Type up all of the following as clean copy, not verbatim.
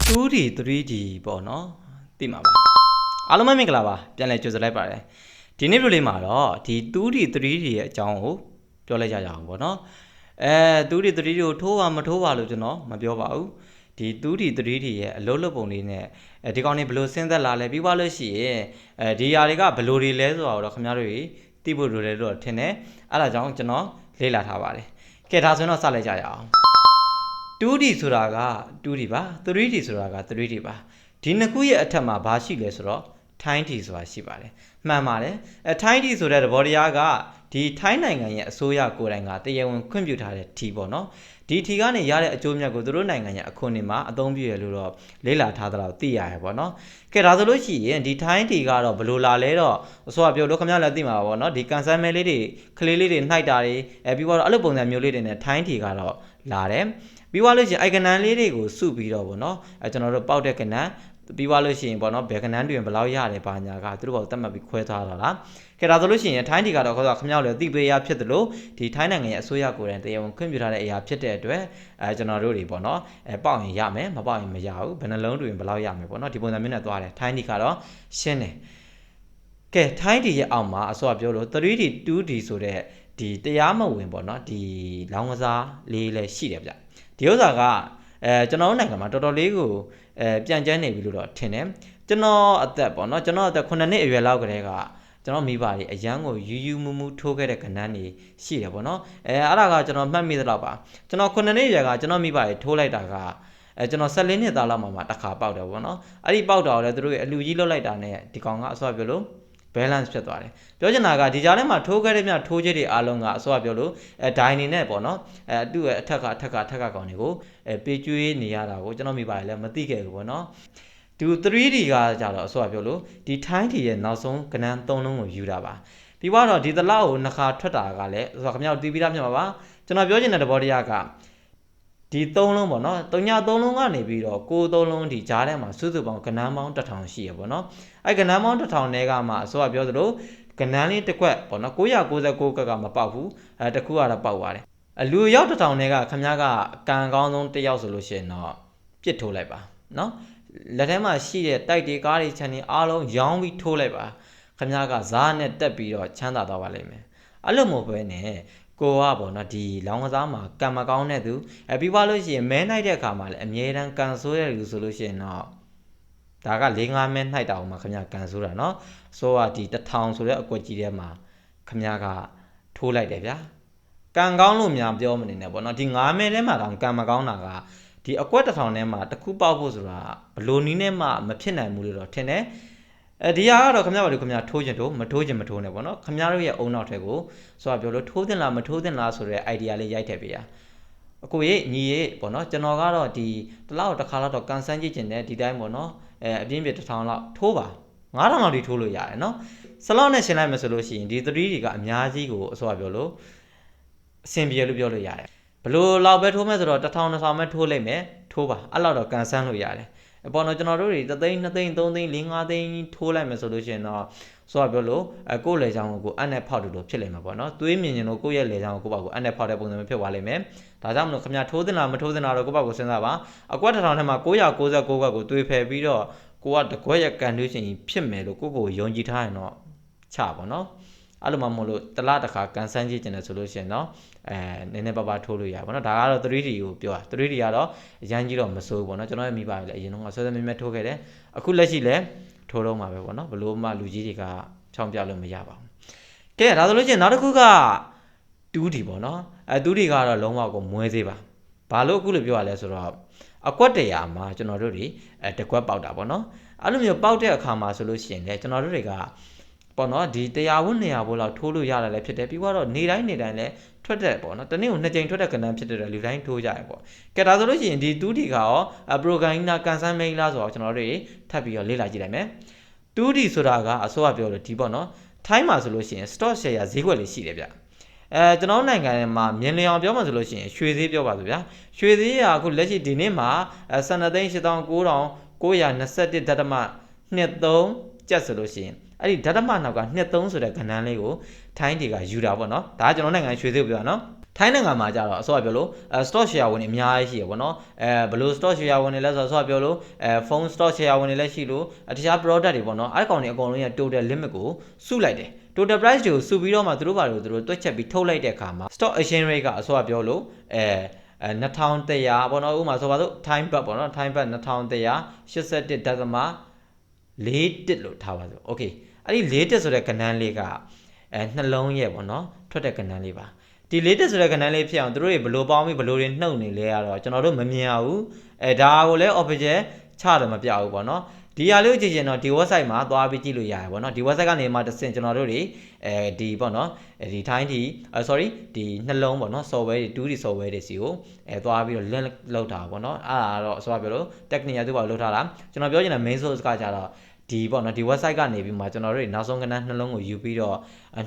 2D 3D ပေါ့နော်သိမှာပါအားလုံးမင်္ဂလာပါပြန်လည်ကြိုဆိုလိုက်ပါတယ်ဒီနေ့ဗီဒီယိုလေးမှာတော့ဒီ 2D 3D ရဲ့အကြောင်းကိုပြောလိုက်ကြရအောင်ပေါ့နော်2D 3D ကိုထိုးပါမထိုးပါလို့ကျွန်တော်မပြောပါဘူးဒီ 2D 3D ရဲ့အလုပ်လုပ်ပုံလေးနဲ့ဒီကောင်တွေဘယ်လိုစဉ်းသက်လာလဲပြီးသွားလို့ရှိရင်ဒီຢာတွေကဘယ်လိုတွေလဲဆိုတာတော့ခင်ဗျားတို့သိဖို့လိုတယ်လို့ထင်တယ်အဲ့ဒါကြောင့်ကျွန်တော်လေ့လာထားပါတယ်ကဲဒါဆိုရင်တော့စလိုက်ကြရအောင်2D ဆိုတာက 2D ပါ 3D ဆိုတာက 3D ပါဒီနှစ်ခုရဲ့အထက်မှာဘာရှိလဲဆိုတော့ Time D ဆိုတာရှိပါတယ်မှန်ပါတယ်Time D ဆိုတဲ့သဘောတရားကဒီထိုင်းနိုင်ငံရဲ့အစိုးရကိုယ်တိုင်ကတရားဝင်ခွင့်ပြုထားတဲ့ T ပေါ့နော်ဒီ T ကနေရတဲ့အကျိုးမြတ်ကိုသူတို့နိုင်ငံရဲ့အခွင့်အရေးမှာအသုံးပြုရလို့တော့လေ့လာထားသလောက်သိရရပေါ့နော်ကဲဒါဆိုလို့ရှိရင်ဒီ Time D ကတော့ဘယ်လိုလာလဲတော့အစိုးရပြောလို့ခင်ဗျားလည်းသိမှာပါပေါ့နော်ဒီကန်ဆယ်မဲလေးတွေကလေးလေးတွေနှိုက်တာတွေပြီးတော့အဲ့လိုပုံစံမျိုးလေးတွေနဲ့ Time D ကတော့လာတယ်ပြီးသွားလို့ရှိရင်အိုက်ကနန်းလေးတွေကိုစုပြီးတော့ဗောနော်ကျွန်တော်တို့ပေါက်တဲ့ကနန်းပြီးသွားလို့ရှိရင်ဗောနော်ဘယ်ကနန်းတွင်ဘယ်လောက်ရတယ်ဘာညာကသူတို့ဘောတတ်မှတ်ပြီးခွဲထားတာလားကဲဒါဆိုလို့ရှိရင်ထိုင်းတီကတော့ခေါ်တော့ခင်ဗျားတို့လည်းသိပေးရဖြစ်တယ်လို့ဒီထိုင်းနိုင်ငံရဲ့အစိုးရကိုယ်တိုင်တရားဝင်ခွင့်ပြုထားတဲ့အရာဖြစ်တဲ့အတွက်ကျွန်တော်တို့တွေဗောနော်ပေါက်ရင်ရမယ်မပေါက်ရင်မရဘူးဘယ်နှလုံးတွင်ဘယ်လောက်ရမယ်ဗောနော်ဒီပုံစံမျိုးနဲ့သွားတယ်ထိုင်းတီကတော့ရှင်းတယ်ကဲထိုင်းတီရဲ့အောက်မှာအစောပြောလို့ 3D 2D ဆိုတဲ့ဒီတရားမဝင်ဗောနော်ဒီလောင်းကစားလေးလည်းရှိတယ်ဗျဒီဥစ္စာကကျွန်တော်တို့နိုင်ငံမှာတော်တော်လေးကိုပြန်ကျန်းနေပြီလို့တော့ထင်တယ်ကျွန်တော်အသက်ပေါ့နော်ကျွန်တော်အသက်9နှစ်အရွယ်လောက်ကတည်းကကျွန်တော်မိဘတွေအရန်ကိုယူမူထိုးခဲ့တဲ့ကဏ္ဍတွေရှိတယ်ပေါ့နော်အဲ့ဒါကကျွန်တော်မှတ်မိသလောက်ပါကျွန်တော်9နှစ်အရွယ်ကကျွန်တော်မိဘတွေထိုးလိုက်တာကကျွန်တော်14နှစ်သားလောက်မှတစ်ခါပေါက်တယ်ပေါ့နော်အဲ့ဒီပေါက်တာကိုလည်းသူတို့ရဲ့အလူကြီးလွတ်လိုက်တာနဲ့ဒီကောင်ကအစောပြောလို့balance ဖြစ်သွားတယ်ပြောချင်တာကဒီကြားထဲမှာထိုးခဲ့တဲ့မြထိုးချက်တွေအားလုံးကအစောပြောလို့ဒိုင်နေနဲ့ပေါ့နော်သူ့ရဲ့အထက်ကကောင်တွေကိုပေးကျွေးနေရတာကိုကျွန်တော်မိပါတယ်လည်းမသိခဲ့ဘူးပေါ့နော်ဒီ 3D ကကြတော့အစောပြောလို့ဒီ time တီရဲ့နောက်ဆုံးကဏ္ဍ3လုံးကိုယူတာပါပြီးတော့ဒီတလောက်ကိုနှစ်ခါထွက်တာကလည်းဆိုတော့ခင်ဗျားတို့တီးပြီးသားဖြစ်မှာပါကျွန်တော်ပြောချင်တဲ့သဘောတရားကဒီ3လုံးပေါ့နော်3ည3လုံးကနေပြီးတော့6 3လုံးဒီကြားထဲမှာစုစုပေါင်းကဏ္ဍပေါင်း1000ရှိရပေါ့နော်အဲ့ကဏ္ဍပေါင်း1000ထဲကမှအစိုးရပြောသလိုကဏ္ဍလေးတစ်ခွက်ပေါ့နော်999ကမပေါက်ဘူးတစ်ခုကတော့ပေါက်သွားတယ်လူရောက်1000ထဲကခင်ဗျားကကန်ကောင်းဆုံးတစ်ယောက်ဆိုလို့ရှိရင်တော့ပြစ်ထိုးလိုက်ပါနော်လက်ထဲမှာရှိတဲ့တိုက်တွေကားတွေခြံတွေအားလုံးရောင်းပြီးထိုးလိုက်ပါခင်ဗျားကဇားနဲ့တက်ပြီးတော့ချမ်းသာသွားပါလိမ့်မယ်အဲ့လိုမဟုတ်ဘဲနဲ့ကိုကပေါ့နော်ဒီလောင်းကစားမှာကံမကောင်းတဲ့သူပြီးသွားလို့ရှိရင်မဲနိုင်တဲ့အခါမှာလည်းအမြဲတမ်းကန်ဆိုးတဲ့လူဆိုလို့ရှိရင်တော့ဒါက4-5မဲနှိုက်တာအောင်မှာခင်ဗျာကန်ဆိုးတာเนาะဆိုတော့ဒီ1000ဆိုတဲ့အကွက်ကြီးထဲမှာခင်ဗျာကထိုးလိုက်တယ်ဗျာကံကောင်းလို့များပြောမနေနဲ့ပေါ့เนาะဒီ9မဲထဲမှာတောင်ကံမကောင်းတာကဒီအကွက်1000ထဲမှာတစ်ခုပေါက်ဖို့ဆိုတာဘလို့နီးနဲ့မှမဖြစ်နိုင်ဘူးလို့တော့ထင်တယ်ဒီဟာကတော့ခင်ဗျားတို့ခင်ဗျားထိုးချင်တို့မထိုးချင်မထိုးနဲ့ပေါ့နော်ခင်ဗျားတို့ရဲ့အုံနောက်ထဲကိုဆိုတာပြောလို့ထိုးသင့်လားမထိုးသင့်လားဆိုတဲ့ idea လေးရိုက်ထည့်ပေးရအကိုကြီးညီရေးပေါ့နော်ကျွန်တော်ကတော့ဒီတစ်လောက်တစ်ခါတော့ကန်ဆန်းကြည့်ချင်တယ်ဒီတိုင်းပေါ့နော်အပြင်းပြ1000လောက်ထိုးပါ9000လောက်ထိထိုးလို့ရတယ်နော်စလောက်နဲ့ရှင်းလိုက်မယ်ဆိုလို့ရှိရင်ဒီ 3D တွေကအများကြီးကိုအစောပြောလို့အဆင်ပြေလို့ပြောလို့ရတယ်ဘလို့လောက်ပဲထိုးမယ်ဆိုတော့1000 2000ပဲထိုးလိုက်မယ်ထိုးပါအဲ့လောက်တော့ကန်ဆန်းလို့ရတယ်ပေါ်တော့ကျွန်တော်တို့တွေ3သိန်း2သိန်း3သိန်း4 5သိန်းထိုးလိုက်မယ်ဆိုလို့ရှိရင်တော့ဆိုတော့ပြောလို့ကိုယ့်လေချောင်းကိုအန်နဲ့ဖောက်လို့ဖြစ်လိမ့်မှာပေါ့နော်သွေးမြင်ရင်တော့ကိုယ့်ရဲ့လေချောင်းကိုယ့်ဘောက်ကိုအန်နဲ့ဖောက်တဲ့ပုံစံမျိုးဖြစ်သွားလိမ့်မယ်ဒါကြောင့်မလို့ခင်ဗျာထိုးသင့်လားမထိုးသင့်လားတော့ကိုယ့်ဘောက်ကိုစဉ်းစားပါအကွက်1000ထဲမှာ999ကွက်ကိုသွေးဖယ်ပြီးတော့ကိုကတကွက်ရဲ့ကန်တွင်းရှင်ဖြစ်မယ်လို့ကိုယုံကြည်ထားရင်တော့ချပါနော်အဲ့လိုမှမလို့တလားတစ်ခါကန်ဆန်းကြည့်ကျင်တယ်ဆိုလို့ရှိရင်တော့နည်းနည်းပါးပါးထိုးလို့ရပါတော့ဒါကတော့ 3D ကိုပြောတာ 3D ကတော့အရင်ကြီးတော့မစိုးဘူးပေါ့နော်ကျွန်တော်ရဲ့မိဘတွေလည်းအရင်တော့ဆွဲဆွဲမြဲမြဲထိုးခဲ့တယ်အခုလက်ရှိလည်းထိုးတော့မှာပဲပေါ့နော်ဘလို့မှလူကြီးတွေကဖြောင်းပြလို့မရပါဘူးကဲဒါဆိုလို့ရှိရင်နောက်တစ်ခုက 2D ပေါ့နော်2D ကတော့လုံးဝကိုမွဲသေးပါဘာလို့အခုလိုပြောရလဲဆိုတော့အကွက်တရာမှာကျွန်တော်တို့တွေတကွက်ပေါက်တာပေါ့နော်အဲ့လိုမျိုးပေါက်တဲ့အခါမှာဆိုလို့ရှိရင်လည်းကျွန်တော်တို့တွေကပေါ့နော်ဒီ100ဝန်း200ဘိုးလောက်ထိုးလို့ရတယ်လည်းဖြစ်တယ်ပြီးတော့နေတိုင်းလည်းထွက်တဲ့ပေါ့နော်တနေ့ကို2ကြိမ်ထွက်တဲ့ကဏ္ဍဖြစ်တဲ့လူတိုင်းထိုးကြရပေါ့ကဲဒါဆိုလို့ရှိရင်ဒီ 2D ကရောပရိုဂိုင်းနာကန်ဆန်းမိန်းလားဆိုတော့ကျွန်တော်တို့ထပ်ပြီးတော့လေ့လာကြည့်လိုက်မယ် 2D ဆိုတာကအစိုးရပြောလို့ဒီပေါ့နော်ထိုင်းမှာဆိုလို့ရှိရင် stock share ဈေးကွက်လေးရှိတယ်ဗျကျွန်တော်နိုင်ငံမှာမြင်လျအောင်ပြောမှဆိုလို့ရှိရင်ရွှေဈေးပြောပါဆိုဗျာရွှေဈေးကအခုလက်ရှိဒီနေ့မှာ12,89,921.23ကျပ်ဆိုလို့ရှိရင်အဲ့ဒီဓာတ်မနောက်က23ဆိုတဲ့ကဏ္ဍလေးကိုထိုင်းတွေကယူတာပေါ့နော်ဒါကကျွန်တော်နိုင်ငံရွှေဈေးကိုပြောတာနော် ထိုင်းနိုင်ငံမှာကြတော့အစောပြောလို့stock share ဝင်အများကြီးရှိရပေါ့နော်ဘယ်လို stock share ဝင်နေလဲဆိုတော့အစောပြောလို့phone stock share ဝင်နေလဲရှိလို့တခြား product တွေပေါ့နော်အဲ့ကောင်တွေအကုန်လုံးရဲ့ total limit ကိုစုလိုက်တယ် total price တွေကိုစုပြီးတော့မှသူတို့ဘာလို့သူတို့တွက်ချက်ပြီးထုတ်လိုက်တဲ့အခါမှာ stock exchange rate ကအစောပြောလို့2100ပေါ့နော်ဥပမာဆိုပါစို့ time back ပေါ့နော် time back 2181.41လို့ထားပါစို့ okay အဲ့ဒီ4ဆိုတဲ့ကဏ္ဍလေးကနှလုံးရဲ့ပေါ့နော်ထွက်တဲ့ကဏ္ဍလေးပါဒီ4ဆိုတဲ့ကဏ္ဍလေးဖြစ်အောင်သူတို့တွေဘလို့ပေါင်းပြီးဘလို့တွေနှုတ်နေလဲကတော့ကျွန်တော်တို့မမြင်ရဘူးဒါကိုလည်း official ချတယ်မပြဘူးပေါ့နော်ဒီဟာလေးကိုကြည့်ရင်တော့ဒီ website မှာသွားပြီးကြည့်လို့ရတယ်ပေါ့နော်ဒီ website ကနေမှတစ်ဆင့်ကျွန်တော်တို့တွေဒီပေါ့နော်ဒီထိုင်းဒီ sorry ဒီနှလုံးပေါ့နော် software တွေ 2D software တွေစီကိုသွားပြီးတော့ link လောက်တာပေါ့နော်အဲ့ဒါတော့ဆိုပါပြောလို့ technical သူ့ဘာလို့ထားတာကျွန်တော်ပြောချင်တဲ့ main source ကကြတော့ဒီပေါ့နော်ဒီ website ကနေပြီးမှကျွန်တော်တို့တွေနောက်ဆုံးကဏ္ဍနှလုံးကိုယူပြီးတော့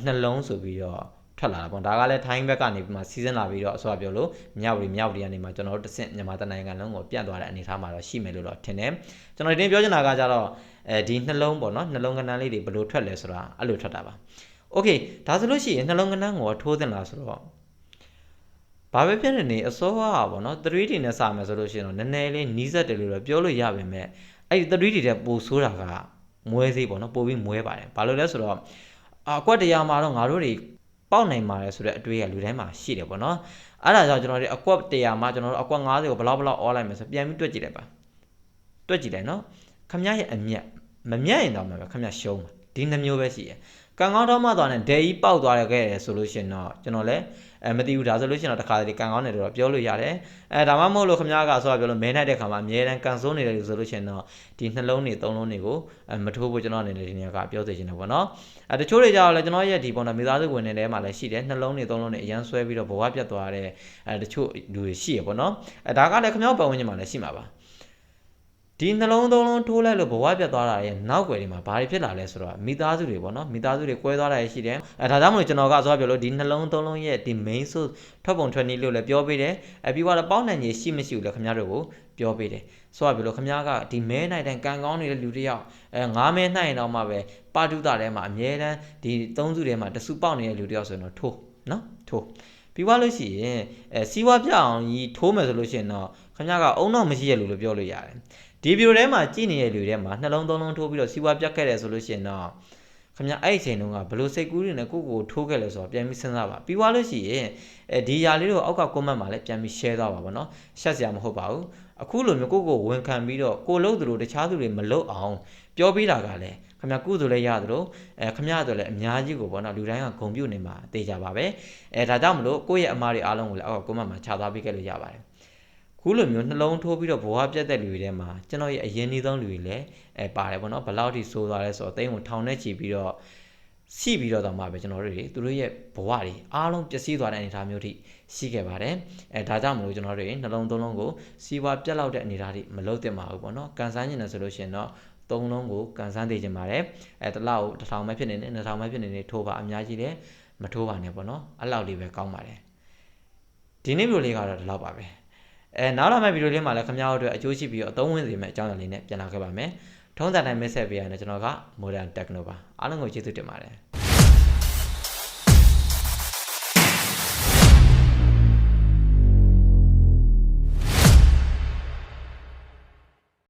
နှလုံးဆိုပြီးတော့ထွက်လာတာပေါ့ဒါကလည်း time back ကနေပြီးမှ season လာပြီးတော့ဆိုပါပြောလို့မြောက်ရီကနေမှကျွန်တော်တို့တစ်ဆင့်မြန်မာတနိုင်ငံလုံးကိုပြန့်သွားတဲ့အနေအထားမှာတော့ရှိမယ်လို့တော့ထင်တယ်ကျွန်တော်ဒီပြောချင်တာကကြတော့ဒီနှလုံးပေါ့နော်နှလုံးကဏ္ဍလေးတွေဘယ်လိုထွက်လဲဆိုတာအဲ့လိုထွက်တာပါ okay ဒါဆိုလို့ရှိရင်နှလုံးကဏ္ဍကိုထိုးသင့်လားဆိုတော့ဘာပဲဖြစ်နေအစောကပေါ့နော် 3D နဲ့စမယ်ဆိုလို့ရှိရင်တော့နည်းနည်းလေးနီးစက်တယ်လို့တော့ပြောလို့ရပါမယ်အဲ့ဒီ 3D တဲ့ပိုဆိုးတာကမွဲသေးပေါ့နော်ပိုပြီးမွဲပါတယ်ဘာလို့လဲဆိုတော့အကွက်တရားမှာတော့ငါတို့တွေပေါက်နိုင်ပါတယ်ဆိုတဲ့အတွေးကလူတိုင်းမှာရှိတယ်ပေါ့နော်အဲ့ဒါကြောင့်ကျွန်တော်တို့အကွက်တရားမှာကျွန်တော်တို့အကွက်90ကိုဘယ်လောက်အော်လိုက်မယ်ဆိုပြန်ပြီးတွက်ကြည့်လိုက်ပါတွက်ကြည့်လိုက်နော်ခမရဲ့အမြတ်မမြတ်ရင်တော့မှပဲခမရှုံးဒီနှမျိုးပဲရှိတယ်ကံကောင်းတော့မှသွားတယ်ဒဲကြီးပေါက်သွားခဲ့တယ်ဆိုလို့ရှိရင်တော့ကျွန်တော်လည်းမသိဘူးဒါဆိုလို့ရှိရင်တော့တခါတလေကံကောင်းတယ်တော့ပြောလို့ရတယ်ဒါမှမဟုတ်လို့ခင်ဗျားကဆိုပြောလို့မဲနိုင်တဲ့ခါမှာအများတန်းကန်စိုးနေတယ်လို့ဆိုလို့ရှိရင်တော့ဒီနှလုံးတွေသုံးလုံးတွေကိုမထိုးဖို့ကျွန်တော်အနေနဲ့ဒီနေရာကပြောသိချင်တယ်ပေါ့နော်တချို့တွေကြတော့လည်းကျွန်တော်ရဲ့ဒီပေါ်တော့မိသားစုဝင်နေတဲ့မှာလည်းရှိတယ်နှလုံးတွေသုံးလုံးတွေအရန်ဆွဲပြီးတော့ဘဝပြတ်သွားတဲ့တချို့လူတွေရှိရပေါ့နော်ဒါကလည်းခင်ဗျားပတ်ဝန်းကျင်မှာလည်းရှိမှာပါဒီနှလုံးသုံးလုံးထိုးလိုက်လို့ဘဝပြတ်သွားတာရဲ့နောက်ွယ်တွေမှာဘာတွေဖြစ်လာလဲဆိုတော့မိသားစုတွေပေါ့နော်မိသားစုတွေကွဲသွားတာရှိတယ်ဒါကြောင့်မလို့ကျွန်တော်ကဆိုပြောလို့ဒီနှလုံးသုံးလုံးရဲ့ဒီ main source ထွက်ပုံထွက်နည်းလို့လည်းပြောပေးတယ်ပြီးတော့ပေါင်းနိုင်ကြီးရှိမရှိဘူးလဲခင်ဗျားတို့ကိုပြောပေးတယ်ဆိုတော့ပြောလို့ခင်ဗျားကဒီမဲနိုင်တိုင်းကံကောင်းနေတဲ့လူတွေရောက်9မဲနိုင်ရင်တော့မှပဲပါတုတာထဲမှာအမြဲတမ်းဒီ3စုထဲမှာတစုပေါက်နေတဲ့လူတွေရောက်ဆိုရင်တော့ထိုးနော်ထိုးပြီးသွားလို့ရှိရင်စီးပွားပြအောင်ကြီးထိုးမယ်ဆိုလို့ရှိရင်တော့ခင်ဗျားကအုံတော့မရှိရလို့ပြောလို့ရတယ်ဒီဗီဒီယိုထဲမှာကြည့်နေတဲ့လူတွေမှာနှလုံးသုံးလုံးထိုးပြီးတော့စီးပွားပြတ်ခဲ့တယ်ဆိုလို့ရှိရင်တော့ခင်ဗျအဲ့အချိန်တုန်းကဘလို့စိတ်ကူးတွေနဲ့ကိုထိုးခဲ့လဲဆိုတော့ပြန်ပြီးစဉ်းစားပါပြီးသွားလို့ရှိရင်ဒီຢာလေးတို့အောက်က comment မှာလည်းပြန်ပြီး share သွားပါဗောနော်ရှက်စရာမဟုတ်ပါဘူးအခုလိုမျိုးကိုဝန်ခံပြီးတော့ကိုလို့သူတို့တခြားသူတွေမလုပ်အောင်ပြောပေးတာကလည်းခင်ဗျကုသိုလ်လည်းရသလိုခင်ဗျတို့လည်းအများကြီးကိုဗောနော်လူတိုင်းကဂုံပြုတ်နေမှာသိကြပါပဲဒါကြောင့်မလို့ကိုယ့်ရဲ့အမားတွေအားလုံးကိုလည်းအောက်က comment မှာခြာသွားပေးခဲ့လို့ရပါတယ်ခုလိုမျိုးနှလုံးထိုးပြီးတော့ဘဝပြတ်တဲ့လူတွေထဲမှာကျွန်တော်ရဲ့အရင်နှီးဆုံးလူတွေလည်းပါတယ်ပေါ့နော်ဘယ်လောက်ထိဆိုးသွားလဲဆိုတော့အသိန်းကိုထောင်နဲ့ချီပြီးတော့စီပြီးတော့မှပဲကျွန်တော်တို့တွေသူတို့ရဲ့ဘဝတွေအားလုံးပျက်စီးသွားတဲ့အနေအထားမျိုးထိရှိခဲ့ပါတယ်ဒါကြောင့်မလို့ကျွန်တော်တို့နှလုံးသုံးလုံးကိုစီးပွားပြတ်လောက်တဲ့အနေအထားထိမလုပ်သင့်ပါဘူးပေါ့နော်ကန်ဆန်းကျင်တယ်ဆိုလို့ရှိရင်တော့သုံးလုံးကိုကန်ဆန်းသေးခြင်းပါတယ်တစ်လောက်1000ပဲဖြစ်နေတယ်2000ပဲဖြစ်နေတယ်ထိုးပါအများကြီးလည်းမထိုးပါနဲ့ပေါ့နော်အဲ့လောက်လေးပဲကောင်းပါတယ်ဒီနေ့ဗီဒီယိုလေးကတော့ဒီလောက်ပါပဲနောက်လာမယ့်ဗီဒီယိုလေးမှာလည်းခင်ဗျားတို့အတွက်အကျိုးရှိပြီးတော့အသုံးဝင်စေမယ့်အကြောင်းအရာလေးနဲ့ပြန်လာခဲ့ပါမယ်ထုံးစံတိုင်းမိတ်ဆက်ပေးရတဲ့ကျွန်တော်က Modern Techno ပါအားလုံးကိုကျေးဇူးတင်ပါတယ်